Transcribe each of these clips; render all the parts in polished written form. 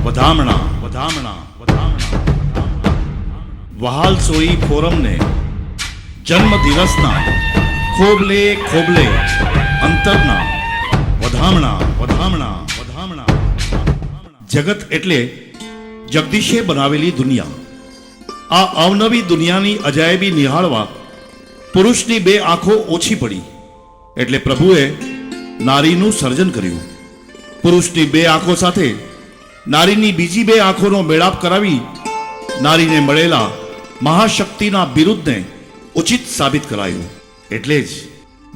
વધામણા વધામણા વધામણા વહાલ સોઈ ફોરમને જન્મ દિવસના ખોબલે ખોબલે અંતરના વધામણા વધામણા વધામણા. જગત એટલે જગદીશે બનાવેલી દુનિયા. આ અવનવી દુનિયાની અજાયબી નિહાળવા પુરુષની બે આંખો ઓછી પડી એટલે પ્રભુએ નારીનું સર્જન કર્યું. પુરુષની બે આંખો સાથે નારીની બીજી બે આંખોનો મેળાપ કરાવી નારીને મળેલા મહાશક્તિના બિરુદને ઉચિત સાબિત કરાયું. એટલે જ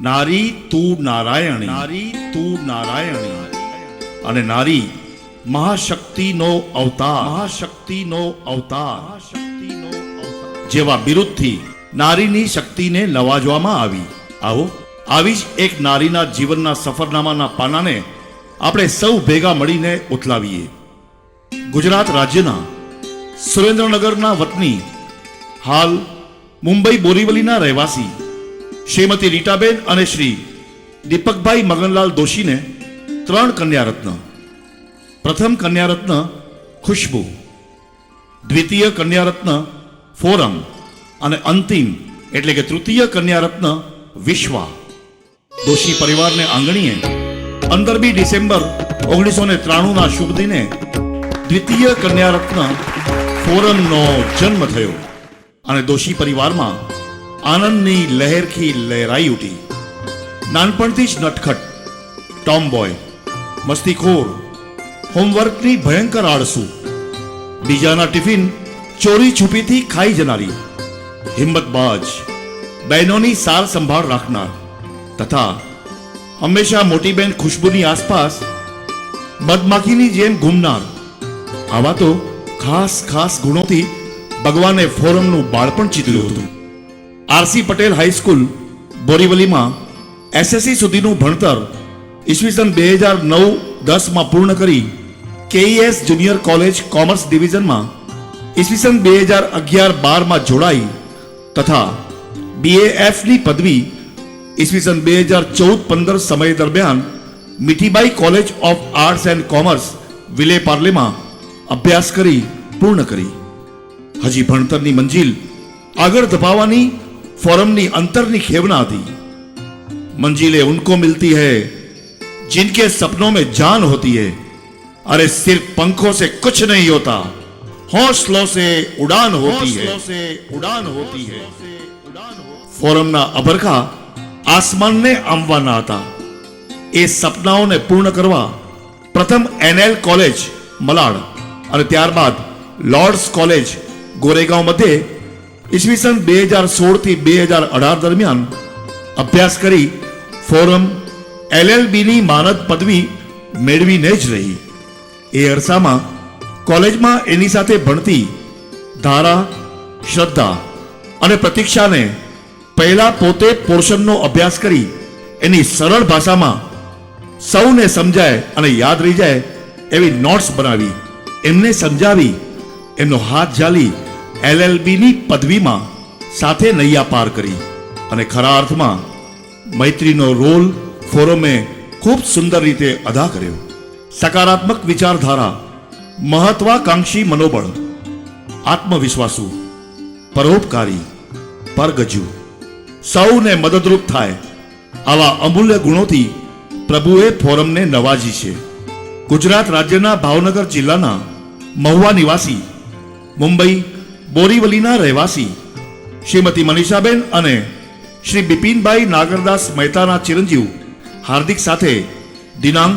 નારી તું નારાયણી, નારી તું નારાયણી અને નારી મહાશક્તિનો અવતાર, મહાશક્તિનો અવતાર જેવા બિરુદથી નારીની શક્તિને નવાજવામાં આવી. આવો આવી જ એક નારીના જીવનના સફરનામાના પાનાને આપણે સૌ ભેગા મળીને ઉથલાવીએ. ગુજરાત રાજ્યના સુરેન્દ્રનગરના વતની, હાલ મુંબઈ બોરીવલીના રહેવાસી શ્રીમતી રીટાબેન અને શ્રી દીપકભાઈ મગનલાલ દોશીને 3 કન્યારત્ન. પ્રથમ કન્યારત્ન ખુશ્બુ, દ્વિતીય કન્યારત્ન ફોરમ અને અંતિમ એટલે કે તૃતીય કન્યારત્ન વિશ્વા. દોશી પરિવારને આંગણીએ 15મી ડિસેમ્બર 1993ના શુભ દિને દ્વિતીય કન્યારત્ન ફોરમનો જન્મ થયો અને દોશી પરિવારમાં આનંદની લહેરખી લહેરાઈ ઉઠી. નાનપણથી જ નટખટ, ટોમબોય, મસ્તીખોર, હોમવર્કની ભયંકર આળસુ, બીજાના ટિફિન ચોરી છુપીથી ખાઈ જનારી, હિંમતબાજ, બહેનોની સાર સંભાળ રાખનાર તથા હંમેશા મોટી બહેન ખુશ્બુની આસપાસ મધમાખીની જેમ ઘૂમનાર, આવા તો ખાસ ખાસ ગુણોથી ભગવાને ફોરમનું બાળપણ ચીતર્યું હતું. આરસી પટેલ હાઈસ્કૂલ બોરીવલીમાં એસએસસી સુધીનું ભણતર ઈસવીસન 2009-10માં પૂર્ણ કરી કેઈએસ જુનિયર કોલેજ કોમર્સ ડિવિઝનમાં ઈસવીસન 2011-12માં જોડાઈ તથા BAFની પદવી ઈસવીસન 2014-15 સમય દરમિયાન Mithibai college of arts and commerce Vile પાર્લેમાં અભ્યાસ કરી પૂર્ણ કરી. હજી ભણતરની મંજિલ આગળ ધપાવવાની ફોરમની અંતરની ખેવના હતી. મંजिलें उनको मिलती है जिनके सपनों में जान होती है, अरे सिर्फ पंखों से कुछ नहीं होता, हौसलों से उड़ान होती है, उड़ान होती है. ફોરમના અબરખા આસમાનને આંબવાના હતા. એ સપનાઓને પૂર્ણ કરવા પ્રથમ NL કોલેજ મલાડ અને ત્યારબાદ લોર્ડ્સ કોલેજ ગોરેગાંવ મધ્યે ઈસવીસન 2016થી 2018 દરમિયાન અભ્યાસ કરી ફોરમ LLBની માનદ પદવી મેળવીને જ રહી. એ અરસામાં કોલેજમાં એની સાથે ભણતી ધારા, શ્રદ્ધા અને પ્રતીક્ષાને પહેલા પોતે પોર્શનનો અભ્યાસ કરી એની સરળ ભાષામાં સૌને સમજાય અને યાદ રહી જાય એવી નોટ્સ બનાવી એમને સમજાવી એમનો હાથ ઝાલી LLBની પદવીમાં સાથે નૈયા પાર કરી અને ખરા અર્થમાં મૈત્રીનો રોલ ફોરમે ખૂબ સુંદર રીતે અદા કર્યો. સકારાત્મક વિચારધારા, મહત્વાકાંક્ષી મનોબળ, આત્મવિશ્વાસુ, પરોપકારી, પરગજુ, સૌને મદદરૂપ થાય આવા અમૂલ્ય ગુણોથી પ્રભુએ ફોરમને નવાજી છે. ગુજરાત રાજ્યના ભાવનગર જિલ્લાના મહુવા નિવાસી, મુંબઈ બોરીવલીના રહેવાસી શ્રીમતી મનીષાબેન અને શ્રી બિપિનભાઈ નાગરદાસ મહેતાના ચિરંજીવ હાર્દિક સાથે દિનાંક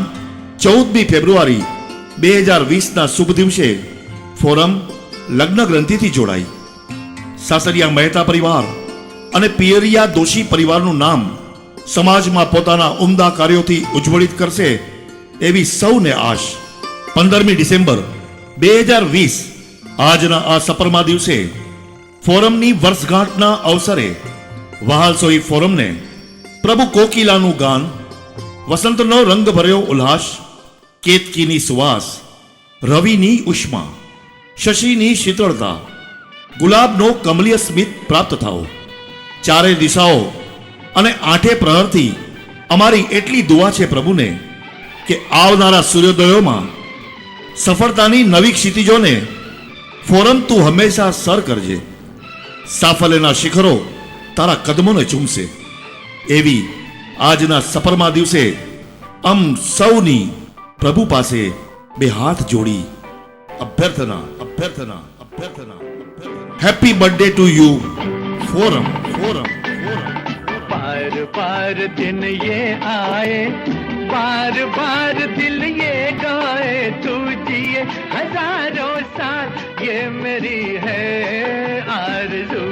14મી ફેબ્રુઆરી 2020ના શુભ દિવસે ફોરમ લગ્ન ગ્રંથિથી જોડાઈ. સાસરિયા મહેતા પરિવાર અને પિયરિયા દોશી પરિવારનું નામ સમાજમાં પોતાના ઉમદા કાર્યોથી ઉજ્જવલિત કરશે એવી સૌને આશ. 15મી ડિસેમ્બર 2020 આજના આ સપરમા દિવસે ફોરમની વર્ષગાંઠના અવસરે વહાલસોઈ ફોરમને પ્રભુ કોકિલાનું ગાન, વસંતનો રંગ ભર્યો ઉલ્લાસ, કેતકીની સુવાસ, રવિની ઉષ્મા, શશીની શીતળતા, ગુલાબનો કમલીય સ્મિત પ્રાપ્ત થાઓ. ચારે દિશાઓ અને આઠે પ્રહરથી અમારી એટલી દુઆ છે પ્રભુને કે આવનારા સૂર્યોદયોમાં સફળતાની નવી ક્ષિતિજોને ફોરમ તું હંમેશા સર કરજે. સાફલ્યના શિખરો તારા કદમોને ચૂમશે. એવી આજના સફરમાં દિવસે અમ સૌની પ્રભુ પાસે બે હાથ જોડી અભ્યર્થના અભ્યર્થના અભ્યર્થના happy birthday to you Forum Forum Forum. बार बार दिन ये आए, बार बार दिल ये गाए, तू जिए हजारों साल, ये मेरी है आरज़ू.